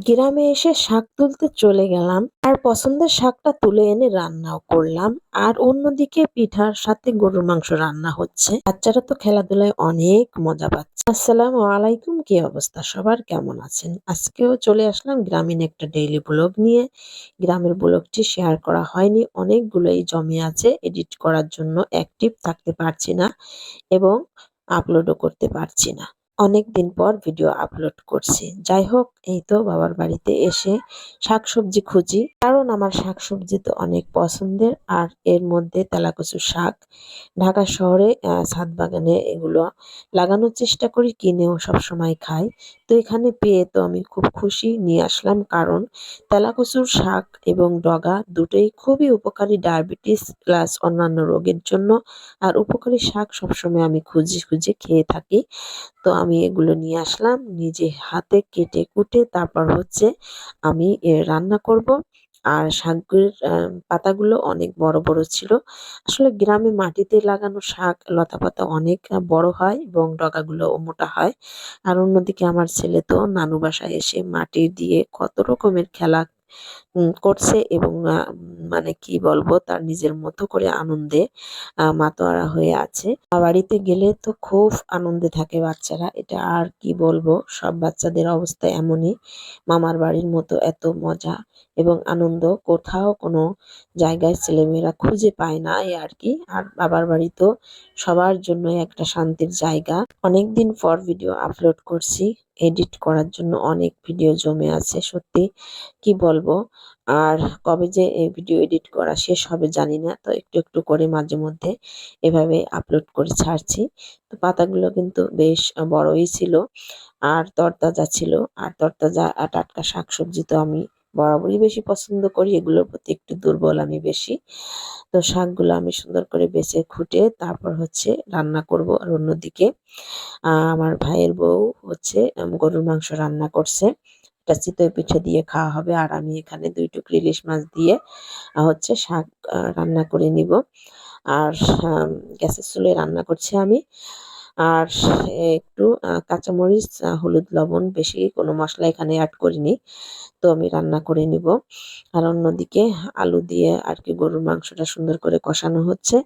গ্রামে এসে শাক তুলতে চলে গেলাম আর পছন্দের শাকটা তুলে এনে রান্নাও করলাম। আর অন্যদিকে পিঠার সাথে গরুর মাংস রান্না হচ্ছে। বাচ্চারা তো খেলাধুলায় অনেক মজা পাচ্ছে। আসসালামু আলাইকুম, কি অবস্থা সবার, কেমন আছেন? আজকেও চলে আসলাম গ্রামীণ একটা ডেইলি ব্লগ নিয়ে। গ্রামের ব্লগটি শেয়ার করা হয়নি, অনেকগুলোই জমে আছে, এডিট করার জন্য অ্যাক্টিভ থাকতে পারছি না এবং আপলোডও করতে পারছি না। অনেকদিন পর ভিডিও আপলোড করছি। যাই হোক, এই তো বাবার বাড়িতে এসে শাকসবজি খুঁজি, কারণ আমার শাকসবজি তো অনেক পছন্দের। আর এর মধ্যে তেলাকুচু শাক ঢাকা শহরে ছাদ বাগানে এগুলো লাগানোর চেষ্টা করি, কিনেও সবসময় খাই। তো এখানে পেয়ে তো আমি খুব খুশি, নিয়ে আসলাম। কারণ তেলাকুচুর শাক এবং ডগা দুটোই খুবই উপকারী ডায়াবেটিস প্লাস অন্যান্য রোগের জন্য। আর উপকারী শাক সবসময় আমি খুঁজে খুঁজে খেয়ে থাকি। তো আমি এগুলো নিয়ে আসলাম, নিজে হাতে কেটে কুটে তারপর হচ্ছে আমি রান্না করব। আর শাকের পাতাগুলো অনেক বড় বড় ছিল। আসলে গ্রামে মাটিতে লাগানো শাক লতা পাতা অনেক বড় হয় এবং ডগাগুলোও মোটা হয়। আর অন্যদিকে আমার ছেলে তো নানু বাসায় এসে মাটি দিয়ে কত রকমের খেলা করছে এবং মানে কি বলবো, তার নিজের মতো করে আনন্দে মাতোয়ারা হয়ে আছে। বাড়িতে গেলে তো খুব আনন্দে থাকে বাচ্চারা, এটা আর কি বলবো, সব বাচ্চাদের অবস্থা এমনই। মামার বাড়ির মতো এত মজা এবং আনন্দ কোথাও কোনো জায়গায় ছেলেমেয়েরা খুঁজে পায় না, এই আর কি। আর বাবার বাড়ি তো সবার জন্য একটা শান্তির জায়গা। অনেকদিন পর ভিডিও আপলোড করছি, এডিট করার জন্য অনেক ভিডিও জমে আছে, সত্যি কি বলবো। আর কবে যে এই ভিডিও এডিট করা শেষ হবে জানি না, তো একটু একটু করে মাঝে মধ্যে এভাবে আপলোড করে ছাড়ছি। তো পাতাগুলো কিন্তু বেশ বড়ই ছিল আর তরতাজা ছিল। আর তরতাজা টাটকা শাকসবজি তো আমি বরাবরই বেশি পছন্দ করি, এগুলোর প্রতি একটু দুর্বল আমি বেশি। তো শাকগুলো আমি সুন্দর করে বেছে খুঁটে তারপর হচ্ছে রান্না করব। আর অন্যদিকে আমার ভাইয়ের বউ হচ্ছে গরুর মাংস রান্না করছে, এটা চিতই পিঠে দিয়ে খাওয়া হবে। আর আমি এখানে 2 টুকরি ইলিশ মাছ দিয়ে হচ্ছে শাক রান্না করে নিব। আর গ্যাসের চুলায় রান্না করছি আমি। আর একটু কাঁচামরিচ, হলুদ, লবণ, বেশি কোনো মসলা এখানে অ্যাড করিনি। তো আমি রান্না করে নিব। আর অন্যদিকে আলু দিয়ে আর কি গরুর মাংসটা সুন্দর করে কষানো হচ্ছে।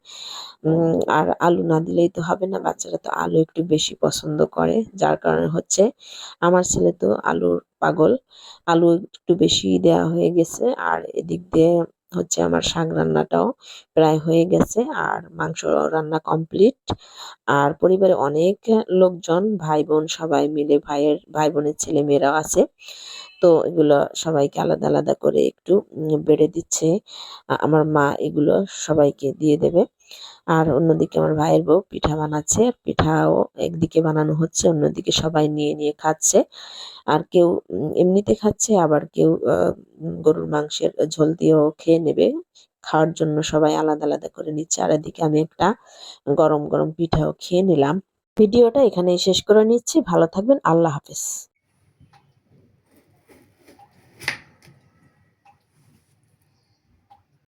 আর আলু না দিলেই তো হবে না, বাচ্চারা তো আলু একটু বেশি পছন্দ করে। যার কারণে হচ্ছে আমার ছেলে তো আলুর পাগল, আলু একটু বেশি দেওয়া হয়ে গেছে। আর এদিক দিয়ে হচ্ছে আমার শাক রান্নাটাও প্রায় হয়ে গেছে আর মাংস রান্না কমপ্লিট। আর পরিবারে অনেক লোকজন, ভাই বোন সবাই মিলে, ভাই বোনের ছেলে মেয়েরাও আছে। তো এগুলো সবাইকে আলাদা আলাদা করে একটু বেড়ে দিচ্ছে আমার মা, এগুলো সবাইকে দিয়ে দেবে। আর অন্যদিকে আমার ভাইয়ের বউ পিঠা বানাচ্ছে, পিঠাও একদিকে বানানো হচ্ছে, অন্যদিকে সবাই নিয়ে নিয়ে খাচ্ছে। আর কেউ এমনিতে খাচ্ছে, আবার কেউ গরুর মাংসের ঝোল দিয়েও খেয়ে নেবে। খাওয়ার জন্য সবাই আলাদা আলাদা করে নিচ্ছে। আর এদিকে আমি একটা গরম গরম পিঠাও খেয়ে নিলাম। ভিডিওটা এখানেই শেষ করে নিচ্ছি, ভালো থাকবেন, আল্লাহ হাফেজ।